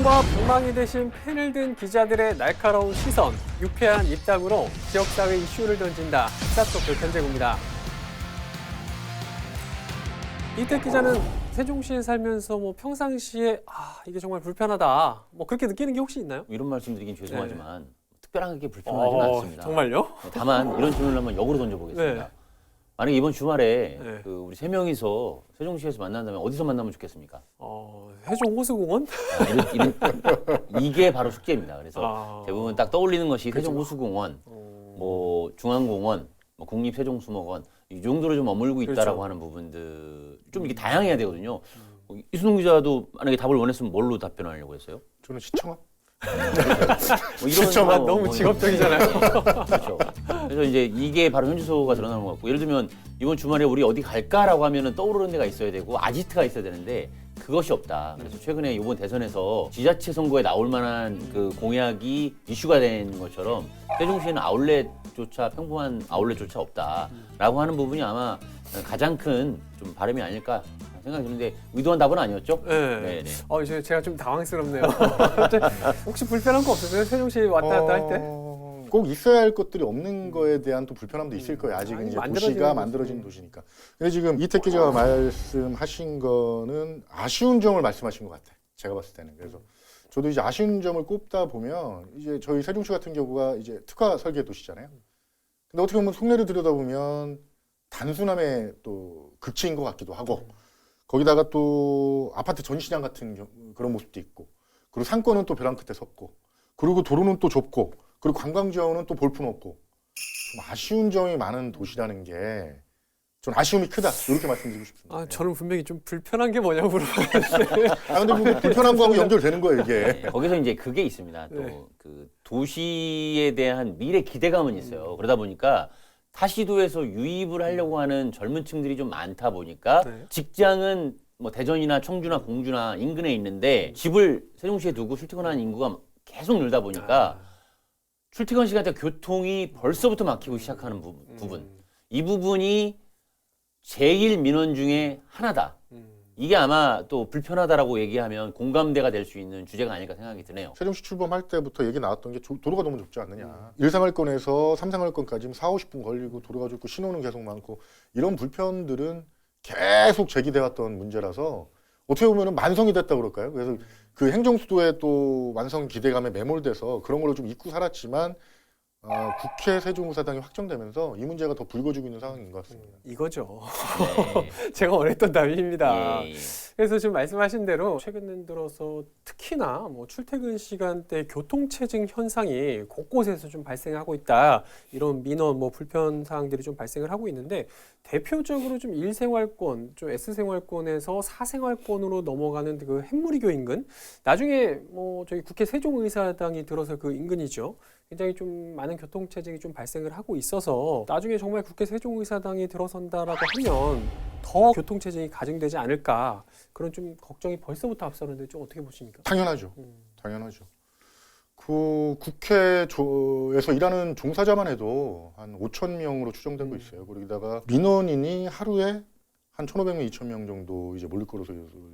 꿈과 방망이 대신 펜을 든 기자들의 날카로운 시선, 유쾌한 입담으로 지역사회 이슈를 던진다. 시사톡 편제구입니다. 이태 기자는 세종시에 살면서 평상시에 이게 정말 불편하다. 그렇게 느끼는 게 혹시 있나요? 이런 말씀드리긴 죄송하지만 특별하게 불편하지는 않습니다. 정말요? 다만 이런 질문을 한번 역으로 던져보겠습니다. 네. 만약에 이번 주말에 네. 우리 세 명이서 세종시에서 만난다면 어디서 만나면 좋겠습니까? 세종 호수공원? 이게 바로 숙제입니다. 그래서 아. 대부분 딱 떠올리는 것이 세종 호수공원, 중앙공원, 국립세종수목원 이 정도로 좀 머물고 있다라고 그렇죠. 하는 부분들 좀 이게 다양해야 되거든요. 이순동 기자도 만약에 답을 원했으면 뭘로 답변하려고 했어요? 저는 시청업. 이런 너무 직업적이잖아요. 그렇죠. 그래서 이제 이게 바로 현주소가 드러나는 것 같고, 예를 들면 이번 주말에 우리 어디 갈까라고 하면은 떠오르는 데가 있어야 되고 아지트가 있어야 되는데 그것이 없다. 그래서 최근에 이번 대선에서 지자체 선거에 나올 만한 그 공약이 이슈가 된 것처럼 세종시에는 아울렛조차 평범한 아울렛조차 없다라고 하는 부분이 아마 가장 큰 좀 바람이 아닐까 생각이 드는데 의도한 답은 아니었죠? 네. 네네. 제가 좀 당황스럽네요. 혹시 불편한 거 없으세요? 세종시 왔다 갔다 할 때? 꼭 있어야 할 것들이 없는 거에 대한 또 불편함도 있을 거예요. 아직은 이제 도시가 거지. 만들어진 도시니까. 근데 지금 이태 기자가 말씀하신 거는 아쉬운 점을 말씀하신 것 같아요. 제가 봤을 때는. 그래서 저도 이제 아쉬운 점을 꼽다 보면 이제 저희 세종시 같은 경우가 이제 특화 설계 도시잖아요. 근데 어떻게 보면 속내를 들여다보면 단순함의 또 극치인 것 같기도 하고, 거기다가 또 아파트 전시장 같은 그런 모습도 있고, 그리고 상권은 또 벼랑 끝에 섰고, 그리고 도로는 또 좁고, 그리고 관광 지역은 또 볼품 없고, 좀 아쉬운 점이 많은 도시라는 게 좀 아쉬움이 크다, 이렇게 말씀드리고 싶습니다. 저는 분명히 좀 불편한 게 뭐냐고 물어봤는데. 근데 뭐 불편한 거하고 연결되는 거예요, 이게. 네, 거기서 이제 그게 있습니다. 또 네. 그 도시에 대한 미래 기대감은 있어요. 그러다 보니까 타시도에서 유입을 하려고 하는 젊은 층들이 좀 많다 보니까 네. 직장은 뭐 대전이나 청주나 공주나 인근에 있는데 집을 세종시에 두고 출퇴근하는 인구가 계속 늘다 보니까 출퇴근 시간대 교통이 벌써부터 막히고 시작하는 부분. 이 부분이 제일 민원 중에 하나다. 이게 아마 또 불편하다라고 얘기하면 공감대가 될 수 있는 주제가 아닐까 생각이 드네요. 세종시 출범할 때부터 얘기 나왔던 게 도로가 너무 좁지 않느냐. 일생활권에서 삼생활권까지 40-50분 걸리고 도로가 좁고 신호는 계속 많고, 이런 불편들은 계속 제기돼 왔던 문제라서 어떻게 보면 만성이 됐다 그럴까요? 그래서 그 행정수도의 또 완성 기대감에 매몰돼서 그런 걸로 좀 잊고 살았지만, 국회 세종의사당이 확정되면서 이 문제가 더 불거지고 있는 상황인 것 같습니다. 이거죠. 네. 제가 원했던 답입니다. 예. 그래서 지금 말씀하신 대로 최근 들어서 특히나 출퇴근 시간대 교통체증 현상이 곳곳에서 좀 발생하고 있다. 이런 민원, 불편 사항들이 좀 발생을 하고 있는데, 대표적으로 좀 일생활권, 좀 S생활권에서 사생활권으로 넘어가는 그 햇무리교 인근, 나중에 저희 국회 세종의사당이 들어서 그 인근이죠. 굉장히 좀 많은 교통체증이 좀 발생을 하고 있어서 나중에 정말 국회 세종의사당이 들어선다라고 하면 더 교통체증이 가중되지 않을까, 그런 좀 걱정이 벌써부터 앞서는데 좀 어떻게 보십니까? 당연하죠. 당연하죠. 그 국회에서 일하는 종사자만 해도 한 5,000명으로 추정되고 있어요. 그러다가 민원인이 하루에 한 1,500명, 2,000명 정도 이제 몰릴 거로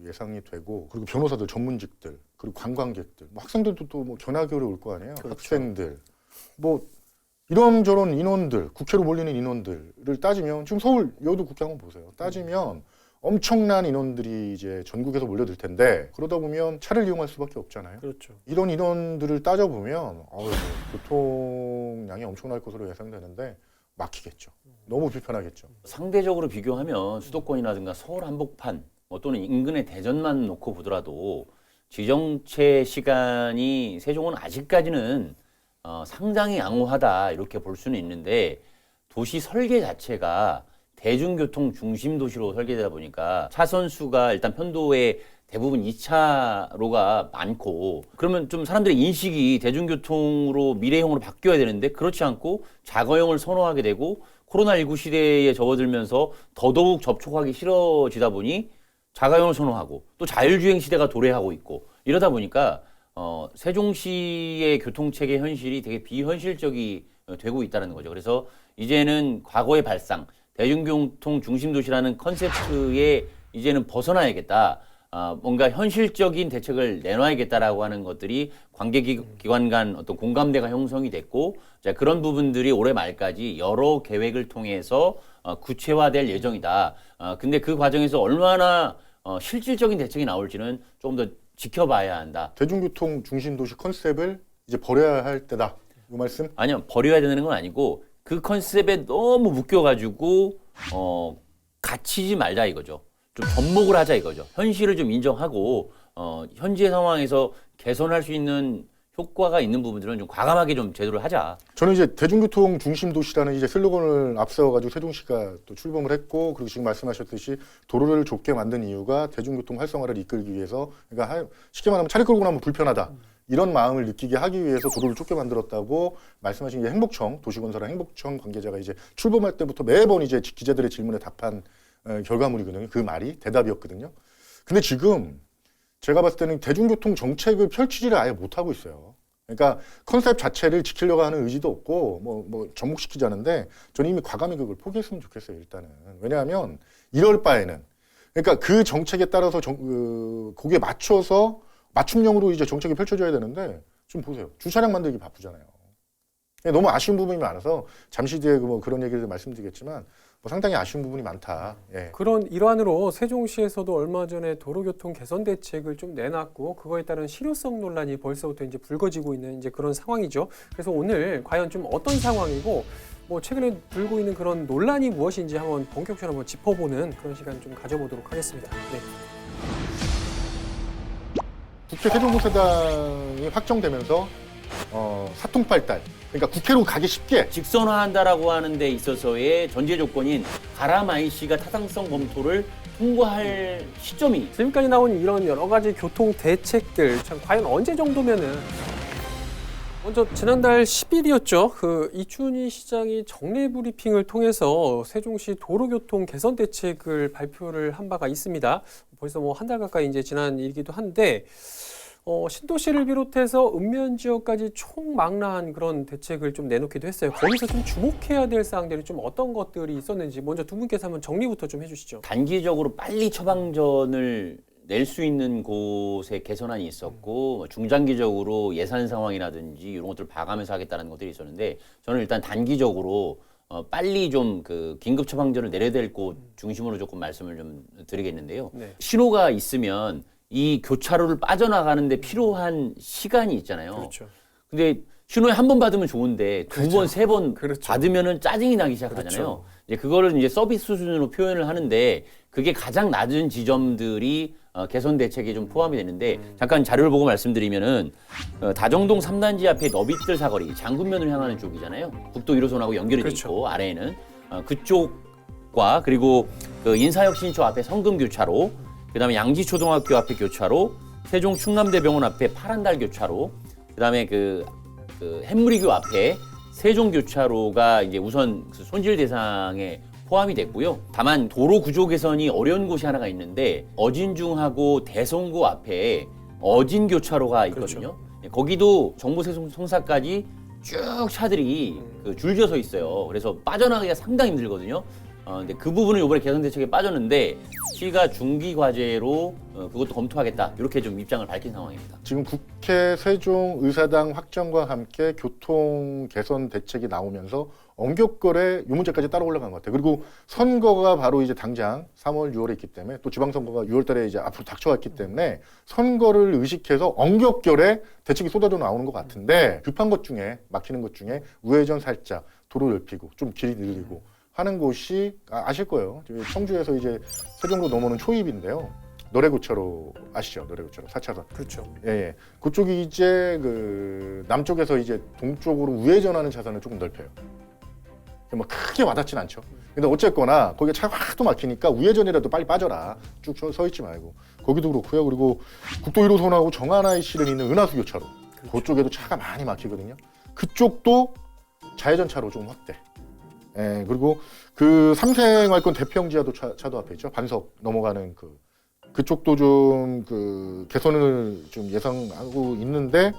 예상이 되고, 그리고 변호사들, 전문직들, 그리고 관광객들, 학생들도 또 견학교를 올 거 아니에요. 그렇죠. 학생들, 이런저런 인원들, 국회로 몰리는 인원들을 따지면, 지금 서울 여의도 국회 한번 보세요. 따지면 엄청난 인원들이 이제 전국에서 몰려들 텐데, 그러다 보면 차를 이용할 수밖에 없잖아요. 그렇죠. 이런 인원들을 따져보면 교통량이 엄청날 것으로 예상되는데 막히겠죠. 너무 불편하겠죠. 상대적으로 비교하면 수도권이라든가 서울 한복판 또는 인근의 대전만 놓고 보더라도 지정체 시간이 세종은 아직까지는 상당히 양호하다 이렇게 볼 수는 있는데, 도시 설계 자체가 대중교통 중심 도시로 설계되다 보니까 차선 수가 일단 편도에 대부분 2차로가 많고, 그러면 좀 사람들의 인식이 대중교통으로 미래형으로 바뀌어야 되는데 그렇지 않고 자가용을 선호하게 되고, 코로나19 시대에 접어들면서 더더욱 접촉하기 싫어지다 보니 자가용을 선호하고, 또 자율주행 시대가 도래하고 있고, 이러다 보니까 세종시의 교통체계 현실이 되게 비현실적이 되고 있다는 거죠. 그래서 이제는 과거의 발상, 대중교통 중심 도시라는 컨셉트에 이제는 벗어나야겠다. 뭔가 현실적인 대책을 내놔야겠다라고 하는 것들이 관계기관 간 어떤 공감대가 형성이 됐고, 자, 그런 부분들이 올해 말까지 여러 계획을 통해서 구체화될 예정이다. 근데 그 과정에서 얼마나 실질적인 대책이 나올지는 조금 더 지켜봐야 한다. 대중교통 중심 도시 컨셉을 이제 버려야 할 때다. 이 말씀? 아니요, 버려야 되는 건 아니고 그 컨셉에 너무 묶여가지고 갇히지 말자 이거죠. 좀 접목을 하자 이거죠. 현실을 좀 인정하고 현재 상황에서 개선할 수 있는 효과가 있는 부분들은 좀 과감하게 좀 제도를 하자. 저는 이제 대중교통 중심 도시라는 이제 슬로건을 앞세워가지고 세종시가 또 출범을 했고, 그리고 지금 말씀하셨듯이 도로를 좁게 만든 이유가 대중교통 활성화를 이끌기 위해서, 그러니까 쉽게 말하면 차를 끌고 나면 불편하다. 이런 마음을 느끼게 하기 위해서 도로를 좁게 만들었다고 말씀하신 이제 행복청, 도시건설한 행복청 관계자가 이제 출범할 때부터 매번 이제 기자들의 질문에 답한 결과물이거든요. 그 말이 대답이었거든요. 근데 지금 제가 봤을 때는 대중교통 정책을 펼치지를 아예 못하고 있어요. 그러니까 컨셉 자체를 지키려고 하는 의지도 없고 뭐 접목시키자는데 저는 이미 과감히 그걸 포기했으면 좋겠어요. 일단은. 왜냐하면 이럴 바에는, 그러니까 그 정책에 따라서 거기에 맞춰서 맞춤형으로 이제 정책이 펼쳐져야 되는데 지금 보세요. 주차장 만들기 바쁘잖아요. 너무 아쉬운 부분이 많아서 잠시 뒤에 뭐 그런 얘기를 말씀드리겠지만 뭐 상당히 아쉬운 부분이 많다. 예. 그런 일환으로 세종시에서도 얼마 전에 도로교통 개선 대책을 좀 내놨고 그거에 따른 실효성 논란이 벌써부터 이제 불거지고 있는 이제 그런 상황이죠. 그래서 오늘 과연 좀 어떤 상황이고 뭐 최근에 불고 있는 그런 논란이 무엇인지 한번 본격적으로 한번 짚어보는 그런 시간 좀 가져보도록 하겠습니다. 네. 국회 세종공사당이 확정되면서 사통팔달, 그러니까 국회로 가기 쉽게 직선화한다라고 하는 데 있어서의 전제 조건인 가람 IC가 타당성 검토를 통과할 시점이 지금까지 나온 이런 여러 가지 교통 대책들 참 과연 언제 정도면은 먼저 지난달 10일이었죠. 그 이춘희 시장이 정례 브리핑을 통해서 세종시 도로교통 개선 대책을 발표를 한 바가 있습니다. 벌써 뭐 한 달 가까이 이제 지난 일이기도 한데 신도시를 비롯해서 읍면 지역까지 총망라한 그런 대책을 좀 내놓기도 했어요. 거기서 좀 주목해야 될 사항들이 좀 어떤 것들이 있었는지 먼저 두 분께서 한번 정리부터 좀 해주시죠. 단기적으로 빨리 처방전을 낼 수 있는 곳에 개선안이 있었고 중장기적으로 예산 상황이라든지 이런 것들을 봐가면서 하겠다는 것들이 있었는데 저는 일단 단기적으로 빨리 좀 그 긴급 처방전을 내려야 될 곳 중심으로 조금 말씀을 좀 드리겠는데요. 네. 신호가 있으면 이 교차로를 빠져나가는데 필요한 시간이 있잖아요. 그렇죠. 근데 신호에 한 번 받으면 좋은데 두 번, 세 번 그렇죠. 받으면은 짜증이 나기 시작하잖아요. 그렇죠. 이제 그거를 이제 서비스 수준으로 표현을 하는데 그게 가장 낮은 지점들이 개선 대책에 좀 포함이 되는데 잠깐 자료를 보고 말씀드리면은 다정동 3단지 앞에 너빗들 사거리 장군면을 향하는 쪽이잖아요. 국도 1호선하고 연결이 돼 그렇죠. 있고 아래에는 그쪽과 그리고 그 인사혁신처 앞에 성금교차로, 그다음에 양지초등학교 앞에 교차로, 세종 충남대병원 앞에 파란달 교차로, 그다음에 그 햇무리교 앞에 세종교차로가 이제 우선 손질 대상에 포함이 됐고요. 다만 도로 구조 개선이 어려운 곳이 하나가 있는데 어진중하고 대성고 앞에 어진교차로가 있거든요. 그렇죠. 거기도 정보세종성사까지 쭉 차들이 줄지어 서 있어요. 그래서 빠져나가기가 상당히 힘들거든요. 근데 그 부분은 이번에 개선 대책에 빠졌는데 시가 중기 과제로 그것도 검토하겠다 이렇게 좀 입장을 밝힌 상황입니다. 지금 국회 세종의사당 확정과 함께 교통 개선 대책이 나오면서 엄격결에 이 문제까지 따라 올라간 것 같아요. 그리고 선거가 바로 이제 당장 3월, 6월에 있기 때문에 또 지방선거가 6월달에 이제 앞으로 닥쳐왔기 때문에 선거를 의식해서 엄격결에 대책이 쏟아져 나오는 것 같은데 급한 것 중에 막히는 것 중에 우회전 살짝 도로 넓히고 좀 길이 늘리고 하는 곳이 아실 거예요. 청주에서 이제 세종으로 넘어오는 초입인데요. 노래교차로 아시죠? 노래교차로 4차선. 그렇죠. 예. 그쪽이 이제 그 남쪽에서 이제 동쪽으로 우회전하는 차선을 조금 넓혀요. 뭐 크게 와닿진 않죠. 근데 어쨌거나 거기가 차가 하도 막히니까 우회전이라도 빨리 빠져라. 쭉 서 있지 말고. 거기도 그렇고요. 그리고 국도 1호선하고 정안 IC를 있는 은하수 교차로. 그렇죠. 그쪽에도 차가 많이 막히거든요. 그쪽도 좌회전 차로 좀 확대. 예, 그리고 그 삼생활권 대평지하도 차도 앞에 있죠. 반석 넘어가는 그쪽도 좀 그 개선을 좀 예상하고 있는데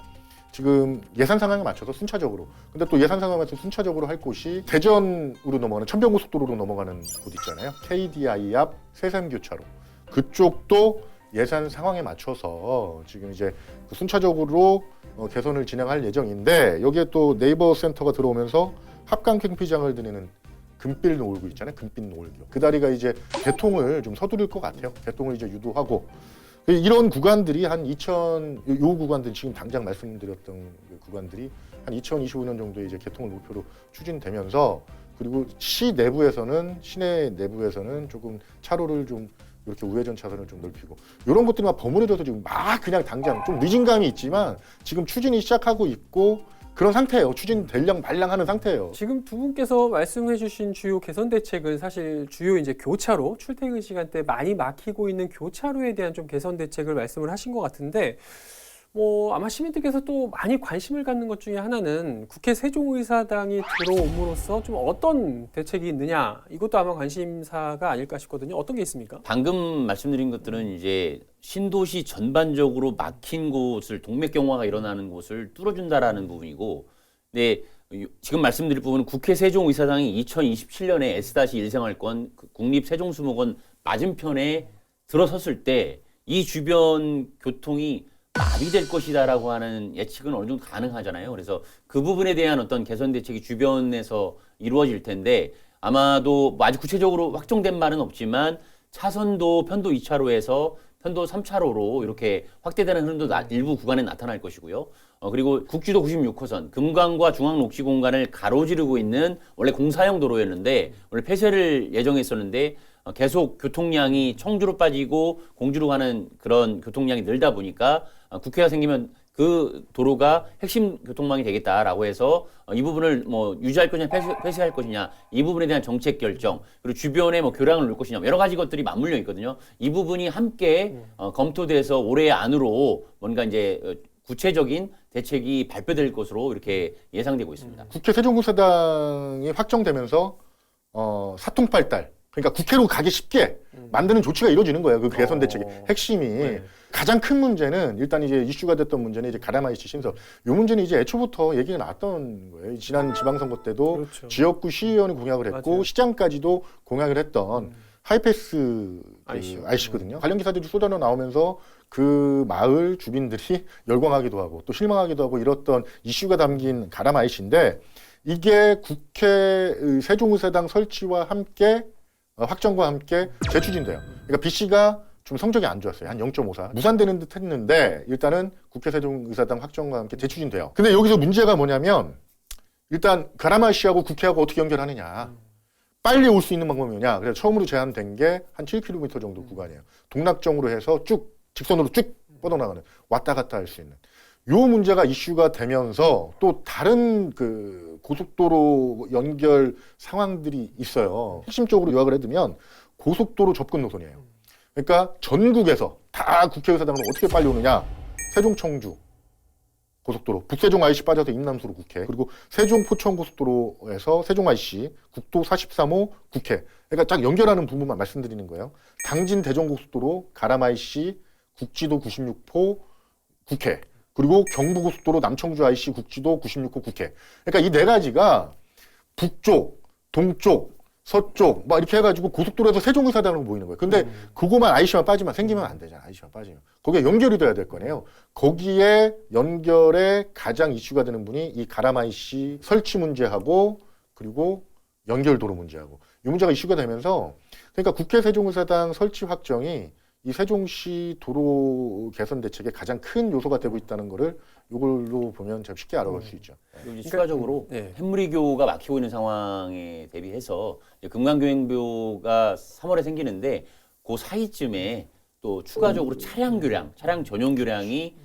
지금 예산 상황에 맞춰서 순차적으로. 근데 또 예산 상황에 맞춰서 순차적으로 할 곳이 대전으로 넘어가는 천변고속도로로 넘어가는 곳 있잖아요. KDI 앞 세샘교차로. 그쪽도 예산 상황에 맞춰서 지금 이제 그 순차적으로 개선을 진행할 예정인데 여기에 또 네이버 센터가 들어오면서 합강 캠핑장을 드리는 금빛 노을교 있잖아요. 금빛 노을교. 그 다리가 이제 개통을 좀 서두를 것 같아요. 개통을 이제 유도하고 이런 구간들이 한 요 구간들 지금 당장 말씀드렸던 그 구간들이 한 2025년 정도에 이제 개통을 목표로 추진되면서 그리고 시내 내부에서는 조금 차로를 좀 이렇게 우회전 차선을 좀 넓히고 이런 것들이 막 버무려져서 지금 막 그냥 당장 좀 늦은 감이 있지만 지금 추진이 시작하고 있고 그런 상태예요. 추진될랑 말랑하는 상태예요. 지금 두 분께서 말씀해주신 주요 개선 대책은 사실 주요 이제 교차로 출퇴근 시간대 많이 막히고 있는 교차로에 대한 좀 개선 대책을 말씀을 하신 것 같은데 뭐 아마 시민들께서 또 많이 관심을 갖는 것 중에 하나는 국회 세종의사당이 들어옴으로써 좀 어떤 대책이 있느냐 이것도 아마 관심사가 아닐까 싶거든요. 어떤 게 있습니까? 방금 말씀드린 것들은 이제 신도시 전반적으로 막힌 곳을 동맥경화가 일어나는 곳을 뚫어준다라는 부분이고, 근데 지금 말씀드릴 부분은 국회 세종의사당이 2027년에 S-1 생활권 국립세종수목원 맞은편에 들어섰을 때 이 주변 교통이 마비될 것이다라고 하는 예측은 어느 정도 가능하잖아요. 그래서 그 부분에 대한 어떤 개선 대책이 주변에서 이루어질 텐데 아마도 아직 구체적으로 확정된 말은 없지만 차선도 편도 2차로에서 편도 3차로로 이렇게 확대되는 흐름도 일부 구간에 나타날 것이고요. 그리고 국지도 96호선 금강과 중앙녹지 공간을 가로지르고 있는 원래 공사형 도로였는데 원래 폐쇄를 예정했었는데 계속 교통량이 청주로 빠지고 공주로 가는 그런 교통량이 늘다 보니까 국회가 생기면 그 도로가 핵심 교통망이 되겠다라고 해서 이 부분을 뭐 유지할 것이냐 폐쇄할 것이냐 이 부분에 대한 정책 결정 그리고 주변에 뭐 교량을 놓을 것이냐 여러 가지 것들이 맞물려 있거든요. 이 부분이 함께 검토돼서 올해 안으로 뭔가 이제 구체적인 대책이 발표될 것으로 이렇게 예상되고 있습니다. 국회 세종의사당이 확정되면서 사통팔달 그러니까 국회로 가기 쉽게 만드는 조치가 이루어지는 거예요. 그 개선 대책의 핵심이. 네. 가장 큰 문제는 일단 이제 이슈가 됐던 문제는 이제 가라마이시 신설. 이 문제는 이제 애초부터 얘기가 나왔던 거예요. 지난 지방선거 때도 그렇죠. 지역구 시의원이 공약을 했고 맞아요. 시장까지도 공약을 했던 하이패스 IC거든요. 관련 기사들이 쏟아져 나오면서 그 마을 주민들이 열광하기도 하고 또 실망하기도 하고 이랬던 이슈가 담긴 가라마이시인데 이게 국회 세종의사당 설치와 함께 확정과 함께 재추진돼요. 그러니까 BC가 좀 성적이 안 좋았어요. 한 0.54. 무산되는 듯 했는데 일단은 국회 세종의사당 확정과 함께 재추진돼요. 근데 여기서 문제가 뭐냐면 일단 가라마시하고 국회하고 어떻게 연결하느냐. 빨리 올 수 있는 방법이 뭐냐. 그래서 처음으로 제한된 게 한 7km 정도 구간이에요. 동락정으로 해서 쭉 직선으로 쭉 뻗어나가는 왔다 갔다 할 수 있는. 요 문제가 이슈가 되면서 또 다른 그 고속도로 연결 상황들이 있어요. 핵심적으로 요약을 해두면 고속도로 접근 노선이에요. 그러니까 전국에서 다 국회의사당으로 어떻게 빨리 오느냐. 세종 청주 고속도로, 북세종 IC 빠져서 임남수로 국회, 그리고 세종 포천 고속도로에서 세종 IC, 국도 43호 국회. 그러니까 딱 연결하는 부분만 말씀드리는 거예요. 당진 대전 고속도로, 가람 IC, 국지도 96호 국회. 그리고 경부고속도로 남청주 IC 국지도 96호 국회. 그러니까 이 네 가지가 북쪽, 동쪽, 서쪽 막 이렇게 해가지고 고속도로에서 세종의사당으로 보이는 거예요. 근데 그거만 IC만 빠지면 생기면 안 되잖아. IC만 빠지면. 거기에 연결이 돼야 될 거네요. 거기에 연결에 가장 이슈가 되는 분이 이 가람 IC 설치 문제하고 그리고 연결도로 문제하고 이 문제가 이슈가 되면서 그러니까 국회 세종의사당 설치 확정이 이 세종시 도로 개선 대책의 가장 큰 요소가 되고 있다는 거를 이걸로 보면 참 쉽게 알아볼 수 있죠. 그리고 이제 추가적으로 네. 햇물이교가 막히고 있는 상황에 대비해서 이제 금강교행교가 3월에 생기는데 그 사이쯤에 또 추가적으로 차량 교량, 차량 전용 교량이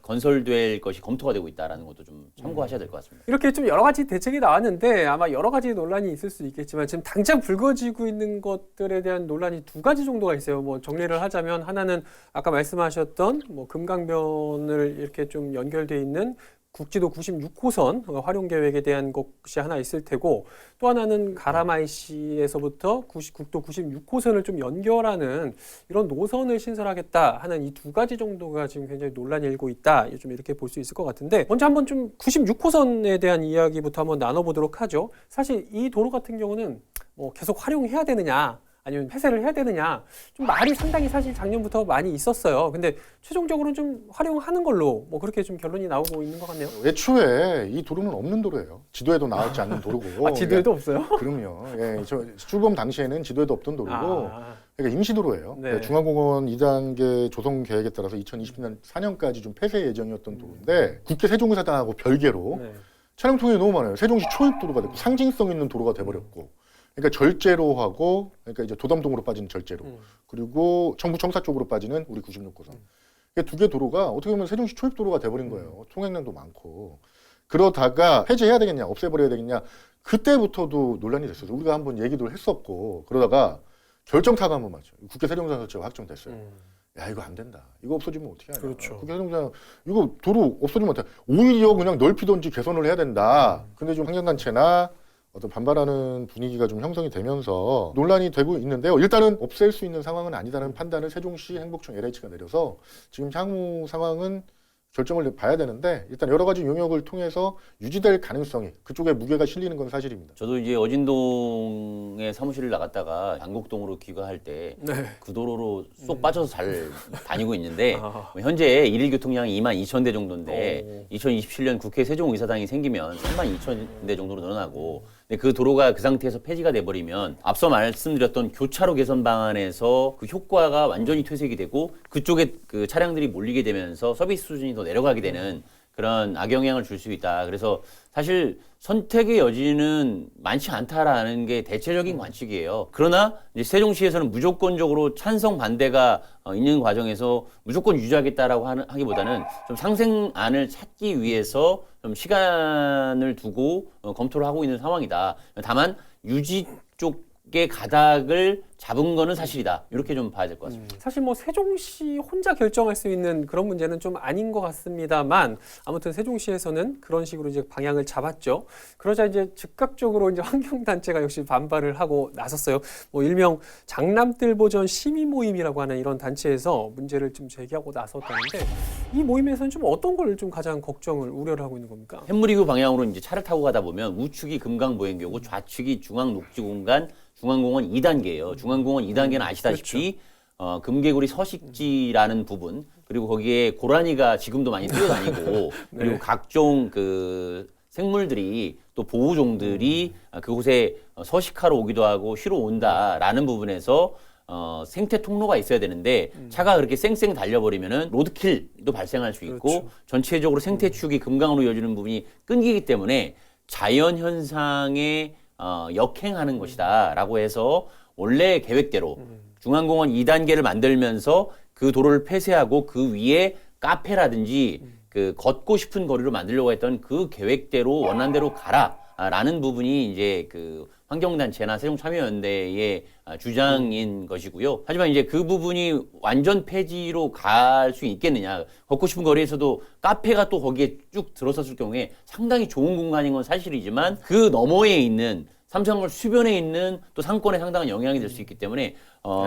건설될 것이 검토가 되고 있다는 것도 좀 참고하셔야 될 것 같습니다. 이렇게 좀 여러 가지 대책이 나왔는데 아마 여러 가지 논란이 있을 수 있겠지만 지금 당장 불거지고 있는 것들에 대한 논란이 두 가지 정도가 있어요. 뭐 정리를 하자면 하나는 아까 말씀하셨던 뭐 금강변을 이렇게 좀 연결돼 있는 국지도 96호선 활용 계획에 대한 것이 하나 있을 테고 또 하나는 가라마이시에서부터 국도 96호선을 좀 연결하는 이런 노선을 신설하겠다 하는 이 두 가지 정도가 지금 굉장히 논란이 일고 있다. 좀 이렇게 볼 수 있을 것 같은데 먼저 한번 좀 96호선에 대한 이야기부터 한번 나눠보도록 하죠. 사실 이 도로 같은 경우는 뭐 계속 활용해야 되느냐 아니면 폐쇄를 해야 되느냐 좀 말이 상당히 사실 작년부터 많이 있었어요. 근데 최종적으로는 좀 활용하는 걸로 뭐 그렇게 좀 결론이 나오고 있는 것 같네요. 애초에 이 도로는 없는 도로예요. 지도에도 나왔지 않는 도로고. 아, 지도에도 없어요? 그럼요. 예, 저 출범 당시에는 지도에도 없던 도로고, 아, 그러니까 임시도로예요. 네. 중앙공원 2단계 조성 계획에 따라서 2020년 4년까지 좀 폐쇄 예정이었던 도로인데 국회 세종사당하고 별개로 네. 차량 통행이 너무 많아요. 세종시 초입 도로가 됐고 상징성 있는 도로가 돼버렸고, 그러니까 절제로 하고, 그러니까 이제 도담동으로 빠지는 절제로, 그리고 청부 청사 쪽으로 빠지는 우리 96호선. 두 개 도로가 어떻게 보면 세종시 초입 도로가 돼버린 거예요. 통행량도 많고. 그러다가 폐지해야 되겠냐, 없애버려야 되겠냐, 그때부터도 논란이 됐어요. 우리가 한번 얘기도 했었고, 그러다가 결정타가 한번 맞죠. 국회 세종사설치가 확정됐어요. 야, 이거 안 된다. 이거 없어지면 어떻게 하냐. 그렇죠. 국회 세종사 이거 도로 없어지면 어떡해. 오히려 그냥 넓히든지 개선을 해야 된다. 근데 좀 환경단체나 어떤 반발하는 분위기가 좀 형성이 되면서 논란이 되고 있는데요. 일단은 없앨 수 있는 상황은 아니다는 판단을 세종시 행복청 LH가 내려서 지금 향후 상황은 결정을 봐야 되는데, 일단 여러 가지 용역을 통해서 유지될 가능성이, 그쪽에 무게가 실리는 건 사실입니다. 저도 이제 어진동에 사무실을 나갔다가 양곡동으로 귀가할 때 그 네. 도로로 쏙 빠져서 잘 다니고 있는데 아. 현재 일일 교통량이 22,000대 정도인데 오. 2027년 국회 세종의사당이 생기면 32,000대 정도로 늘어나고, 근데 그 도로가 그 상태에서 폐지가 돼버리면 앞서 말씀드렸던 교차로 개선 방안에서 그 효과가 완전히 퇴색이 되고 그쪽에 그 차량들이 몰리게 되면서 서비스 수준이 더 내려가게 되는 그런 악영향을 줄 수 있다. 그래서 사실 선택의 여지는 많지 않다라는 게 대체적인 관측이에요. 그러나 이제 세종시에서는 무조건적으로 찬성 반대가 있는 과정에서 무조건 유지하겠다라고 하기보다는 좀 상생안을 찾기 위해서 좀 시간을 두고 검토를 하고 있는 상황이다. 다만 유지 쪽의 가닥을 잡은 거는 사실이다. 이렇게 좀 봐야 될 것 같습니다. 사실 뭐 세종시 혼자 결정할 수 있는 그런 문제는 좀 아닌 것 같습니다만, 아무튼 세종시에서는 그런 식으로 이제 방향을 잡았죠. 그러자 이제 즉각적으로 이제 환경단체가 역시 반발을 하고 나섰어요. 뭐 일명 장남뜰보전 시민 모임이라고 하는 이런 단체에서 문제를 좀 제기하고 나섰다는데, 이 모임에서는 좀 어떤 걸 좀 가장 걱정을 우려를 하고 있는 겁니까? 햄무리교 방향으로 이제 차를 타고 가다 보면 우측이 금강보행교고 좌측이 중앙녹지공간 중앙공원 2단계예요. 중앙공원 2단계는 아시다시피 금개구리 서식지라는 부분, 그리고 거기에 고라니가 지금도 많이 뛰어다니고 그리고 각종 그 생물들이 또 보호종들이 그곳에 서식하러 오기도 하고 쉬러 온다라는 부분에서 생태 통로가 있어야 되는데 차가 그렇게 쌩쌩 달려버리면은 로드킬도 발생할 수 있고, 그렇죠. 전체적으로 생태축이 금강으로 이어지는 부분이 끊기기 때문에 자연 현상에 역행하는 것이다라고 해서 원래 계획대로 중앙공원 2단계를 만들면서 그 도로를 폐쇄하고 그 위에 카페라든지 그 걷고 싶은 거리로 만들려고 했던 그 계획대로 원안대로 가라라는 부분이 이제 그 환경단체나 세종참여연대의 주장인 것이고요. 하지만 이제 그 부분이 완전 폐지로 갈 수 있겠느냐. 걷고 싶은 거리에서도 카페가 또 거기에 쭉 들어섰을 경우에 상당히 좋은 공간인 건 사실이지만 그 너머에 있는 삼성걸 주변에 있는 또 상권에 상당한 영향이 될 수 있기 때문에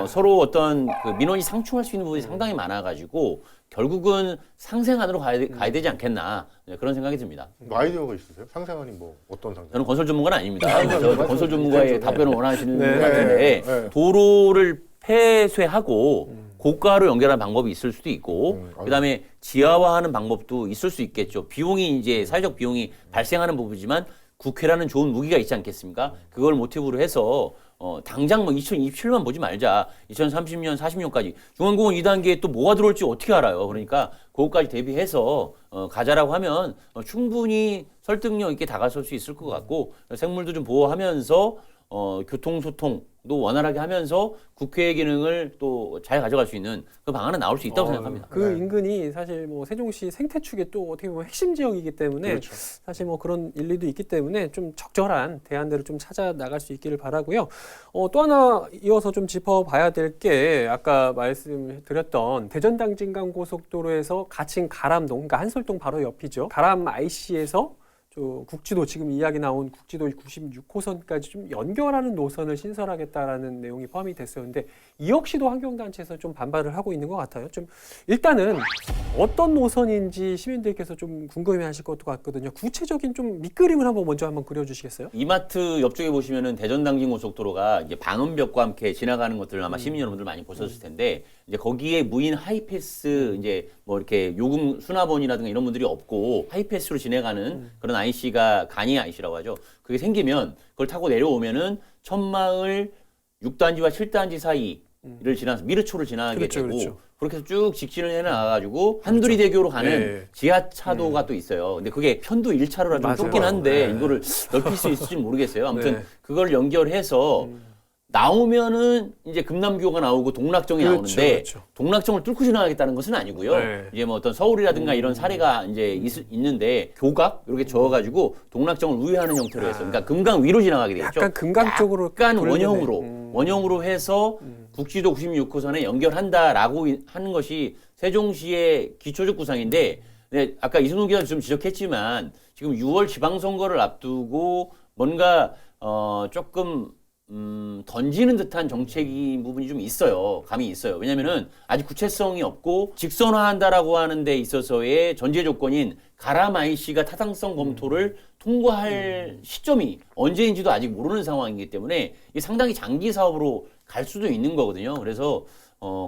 서로 어떤 그 민원이 상충할 수 있는 부분이 상당히 많아가지고 결국은 상생안으로 가야 되지 않겠나, 그런 생각이 듭니다. 뭐 아이디어가 있으세요? 상생안이 뭐 어떤 상생? 저는 건설 전문가는 아닙니다. 저 건설 전문가의 답변을 원하시는 네. 것 같은데 네. 도로를 폐쇄하고 고가로 연결하는 방법이 있을 수도 있고, 그다음에 지하화하는 방법도 있을 수 있겠죠. 비용이 이제 사회적 비용이 발생하는 부분이지만 국회라는 좋은 무기가 있지 않겠습니까? 그걸 모티브로 해서 당장 뭐 2027만 보지 말자. 2030년, 40년까지 중앙공원 2단계에 또 뭐가 들어올지 어떻게 알아요? 그러니까 그것까지 대비해서 가자라고 하면 충분히 설득력 있게 다가설 수 있을 것 같고, 생물도 좀 보호하면서 교통소통도 원활하게 하면서 국회의 기능을 또 잘 가져갈 수 있는 그 방안은 나올 수 있다고 생각합니다. 그 인근이 사실 뭐 세종시 생태축의 또 어떻게 보면 핵심 지역이기 때문에 그렇죠. 사실 뭐 그런 일리도 있기 때문에 좀 적절한 대안들을 좀 찾아 나갈 수 있기를 바라고요. 또 하나 이어서 좀 짚어봐야 될 게 아까 말씀드렸던 대전 당진강 고속도로에서 가칭 가람동, 그러니까 한솔동 바로 옆이죠. 가람 IC에서 저 국지도 지금 이야기 나온 국지도 96호선까지 좀 연결하는 노선을 신설하겠다라는 내용이 포함이 됐어요. 근데 이 역시도 환경단체에서 좀 반발을 하고 있는 것 같아요. 좀 일단은 어떤 노선인지 시민들께서 좀 궁금해하실 것도 같거든요. 구체적인 좀 밑그림을 한번 그려주시겠어요? 이마트 옆쪽에 보시면은 대전 당진 고속도로가 이제 방음벽과 함께 지나가는 것들을 아마 시민 여러분들 많이 보셨을 텐데 이제 거기에 무인 하이패스 이제 뭐 이렇게 요금 수납원이라든가 이런 분들이 없고 하이패스로 지나가는 그런 IC가 간이 IC라고 하죠. 그게 생기면 그걸 타고 내려오면은 천마을 6단지와 7단지 사이를 지나서 미르초를 지나게 그렇죠, 되고 그렇죠. 그렇게 해서 쭉 직진을 해 나가가지고 한두리 대교로 가는 네. 지하차도가 또 있어요. 근데 그게 편도 1차로라 좀 맞아요. 좁긴 한데 네. 이거를 넓힐 수 있을지는 모르겠어요. 아무튼 네. 그걸 연결해서 나오면은 이제 금남교가 나오고 동락정이 그렇죠, 나오는데 그렇죠. 동락정을 뚫고 지나가겠다는 것은 아니고요. 네. 이제 뭐 어떤 서울이라든가 이런 사례가 이제 있는데 교각 이렇게 저어가지고 동락정을 우회하는 형태로 해서 그러니까 금강 위로 지나가게 되겠죠. 약간 금강 쪽으로 약간 돌리네. 원형으로 해서 국지도 96호선에 연결한다라고 하는 것이 세종시의 기초적 구상인데 네, 아까 이승훈 기자도 좀 지적했지만 지금 6월 지방선거를 앞두고 뭔가 조금 던지는 듯한 정책인 부분이 좀 있어요. 감이 있어요. 왜냐면은 아직 구체성이 없고 직선화한다라고 하는 데 있어서의 전제 조건인 가람 IC가 타당성 검토를 통과할 시점이 언제인지도 아직 모르는 상황이기 때문에 이게 상당히 장기 사업으로 갈 수도 있는 거거든요. 그래서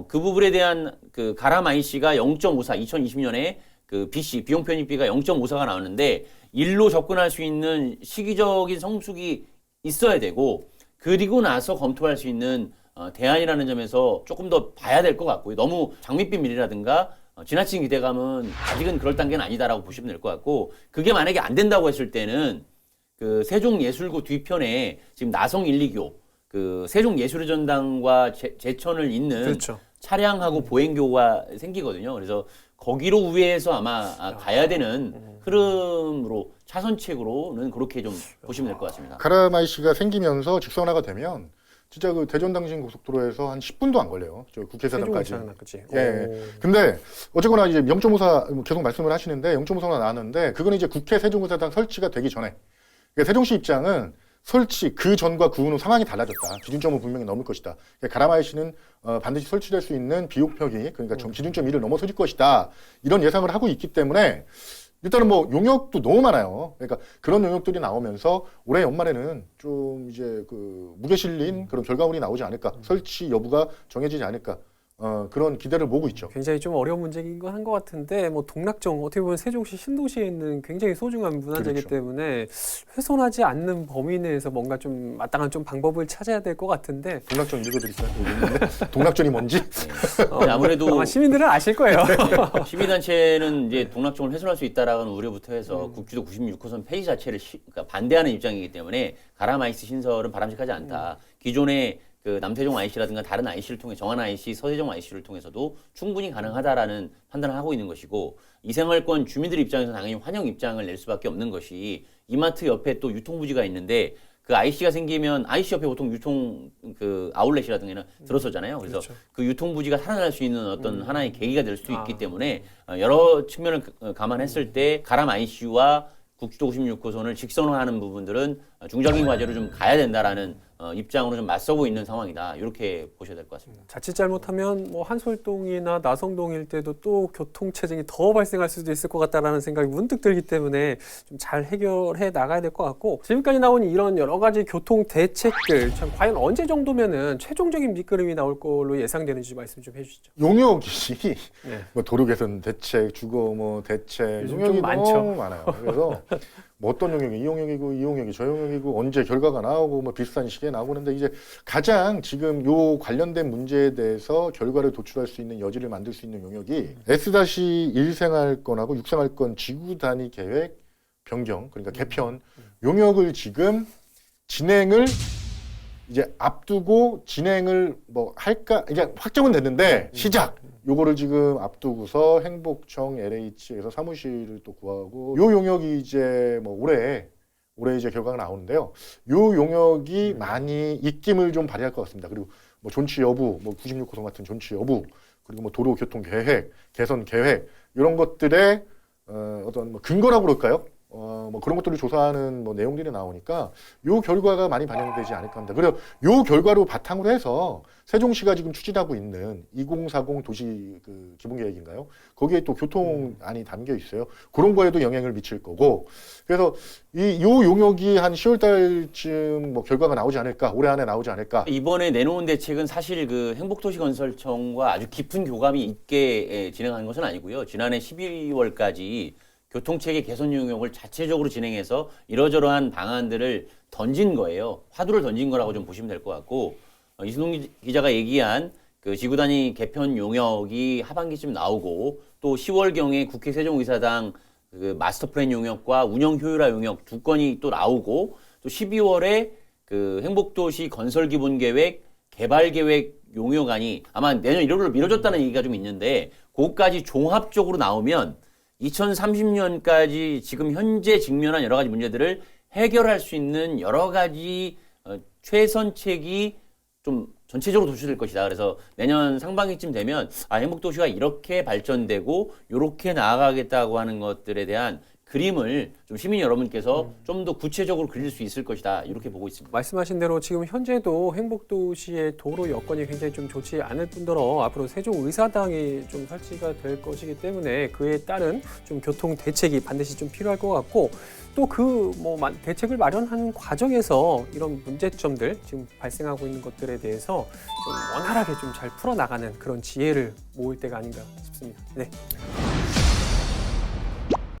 그 부분에 대한 그 가람 IC가 0.54, 2020년에 그 BC 비용 편입비가 0.54가 나오는데 일로 접근할 수 있는 시기적인 성숙이 있어야 되고 그리고 나서 검토할 수 있는 대안이라는 점에서 조금 더 봐야 될 것 같고요. 너무 장밋빛 미래라든가 지나친 기대감은 아직은 그럴 단계는 아니다라고 보시면 될 것 같고 그게 만약에 안 된다고 했을 때는 그 세종예술고 뒤편에 지금 나성 1, 2교 그 세종예술의 전당과 제천을 잇는 그렇죠. 차량하고 보행교가 생기거든요. 그래서 거기로 우회해서 아마 가야 되는 흐름으로 차선책으로는 그렇게 좀 보시면 될 것 같습니다. 가람 IC가 생기면서 직선화가 되면 진짜 그 대전 당진 고속도로에서 한 10분도 안 걸려요. 저 국회의사당까지. 그치? 예. 근데 어쨌거나 이제 0.54 계속 말씀을 하시는데 0.54가 나왔는데 그건 이제 국회 세종의사당 설치가 되기 전에 그러니까 세종시 입장은 설치 그 전과 그 후는 상황이 달라졌다. 기준점은 분명히 넘을 것이다. 그러니까 가람 IC는 반드시 설치될 수 있는 비용벽이 그러니까 기준점 1을 넘어서질 것이다. 이런 예상을 하고 있기 때문에 일단은 뭐 용역도 너무 많아요. 그러니까 그런 용역들이 나오면서 올해 연말에는 좀 이제 그 무게 실린 그런 결과물이 나오지 않을까. 설치 여부가 정해지지 않을까. 그런 기대를 모으고 있죠. 굉장히 좀 어려운 문제인 건 한 것 같은데 뭐 동락정 어떻게 보면 세종시 신도시에 있는 굉장히 소중한 문화재이기 그렇죠. 때문에 훼손하지 않는 범위 내에서 뭔가 좀 마땅한 좀 방법을 찾아야 될 것 같은데 동락전 읽어드릴까요? 여기 있는데 동락전이 뭔지? 아무래도 아마 시민들은 아실 거예요. 시민단체는 이제 동락정을 훼손할 수 있다라는 우려부터 해서 국지도 96호선 폐지 자체를 그러니까 반대하는 입장이기 때문에 가람 IC 신설은 바람직하지 않다. 기존의 그 남태종 IC라든가 다른 IC를 통해 정한 IC, 서대종 IC를 통해서도 충분히 가능하다라는 판단을 하고 있는 것이고 이생활권 주민들 입장에서 당연히 환영 입장을 낼 수밖에 없는 것이 이마트 옆에 또 유통부지가 있는데 그 IC가 생기면 IC 옆에 보통 유통 그 아울렛이라든가는 들어서잖아요. 그래서 그렇죠. 그 유통부지가 살아날 수 있는 어떤 하나의 계기가 될 수도 있기 때문에 여러 측면을 감안했을 때 가람 IC와 국지도 56호선을 직선화하는 부분들은 중장기 과제로 좀 가야 된다라는 입장으로 좀 맞서고 있는 상황이다. 이렇게 보셔야 될 것 같습니다. 자칫 잘못하면 뭐 한솔동이나 나성동일 때도 또 교통체증이 더 발생할 수도 있을 것 같다라는 생각이 문득 들기 때문에 좀 잘 해결해 나가야 될 것 같고 지금까지 나온 이런 여러 가지 교통 대책들 참 과연 언제 정도면은 최종적인 밑그림이 나올 걸로 예상되는지 말씀 좀 해주시죠. 용역이 네. 뭐 도로 개선 대책, 주거 뭐 대책 요즘 용역이 좀 많죠. 너무 많아요. 그래서 뭐 어떤 용역이 이 용역이고 이 용역이 저 용역이고 언제 결과가 나오고 뭐 비슷한 시기에 나오고 그런데 이제 가장 지금 요 관련된 문제에 대해서 결과를 도출할 수 있는 여지를 만들 수 있는 용역이 S-1 생활권하고 6 생활권 지구 단위 계획 변경 그러니까 개편 용역을 지금 진행을 이제 앞두고 진행을 뭐 할까 이게 확정은 됐는데 시작 요거를 지금 앞두고서 행복청 LH에서 사무실을 또 구하고 요 용역이 이제 뭐 올해 이제 결과가 나오는데요. 요 용역이 많이 입김을 좀 발휘할 것 같습니다. 그리고 뭐 존치 여부, 뭐 96호선 같은 존치 여부, 그리고 뭐 도로 교통 계획, 개선 계획 이런 것들의 어떤 뭐 근거라고 그럴까요? 뭐 그런 것들을 조사하는 뭐 내용들이 나오니까 요 결과가 많이 반영되지 않을까 합니다. 그리고 요 결과로 바탕으로 해서 세종시가 지금 추진하고 있는 2040 도시 그 기본계획인가요? 거기에 또 교통안이 담겨 있어요. 그런 거에도 영향을 미칠 거고. 그래서 요 용역이 한 10월 달쯤 뭐 결과가 나오지 않을까, 올해 안에 나오지 않을까. 이번에 내놓은 대책은 사실 그 행복도시건설청과 아주 깊은 교감이 있게 진행하는 것은 아니고요. 지난해 12월까지 교통체계 개선 용역을 자체적으로 진행해서 이러저러한 방안들을 던진 거예요. 화두를 던진 거라고 좀 보시면 될 것 같고, 이순동 기자가 얘기한 그 지구단위 개편 용역이 하반기쯤 나오고, 또 10월경에 국회 세종의사당 그 마스터 플랜 용역과 운영 효율화 용역 두 건이 또 나오고, 또 12월에 그 행복도시 건설 기본 계획, 개발 계획 용역안이 아마 내년 1월로 미뤄졌다는 얘기가 좀 있는데, 그것까지 종합적으로 나오면 2030년까지 지금 현재 직면한 여러 가지 문제들을 해결할 수 있는 여러 가지 최선책이 좀 전체적으로 도출될 것이다. 그래서 내년 상반기쯤 되면 행복도시가 이렇게 발전되고 이렇게 나아가겠다고 하는 것들에 대한 그림을 좀 시민 여러분께서 좀 더 구체적으로 그릴 수 있을 것이다. 이렇게 보고 있습니다. 말씀하신 대로 지금 현재도 행복도시의 도로 여건이 굉장히 좀 좋지 않을 뿐더러 앞으로 세종의사당이 좀 설치가 될 것이기 때문에 그에 따른 좀 교통 대책이 반드시 좀 필요할 것 같고, 또 그 뭐 대책을 마련하는 과정에서 이런 문제점들 지금 발생하고 있는 것들에 대해서 좀 원활하게 좀 잘 풀어나가는 그런 지혜를 모을 때가 아닌가 싶습니다. 네.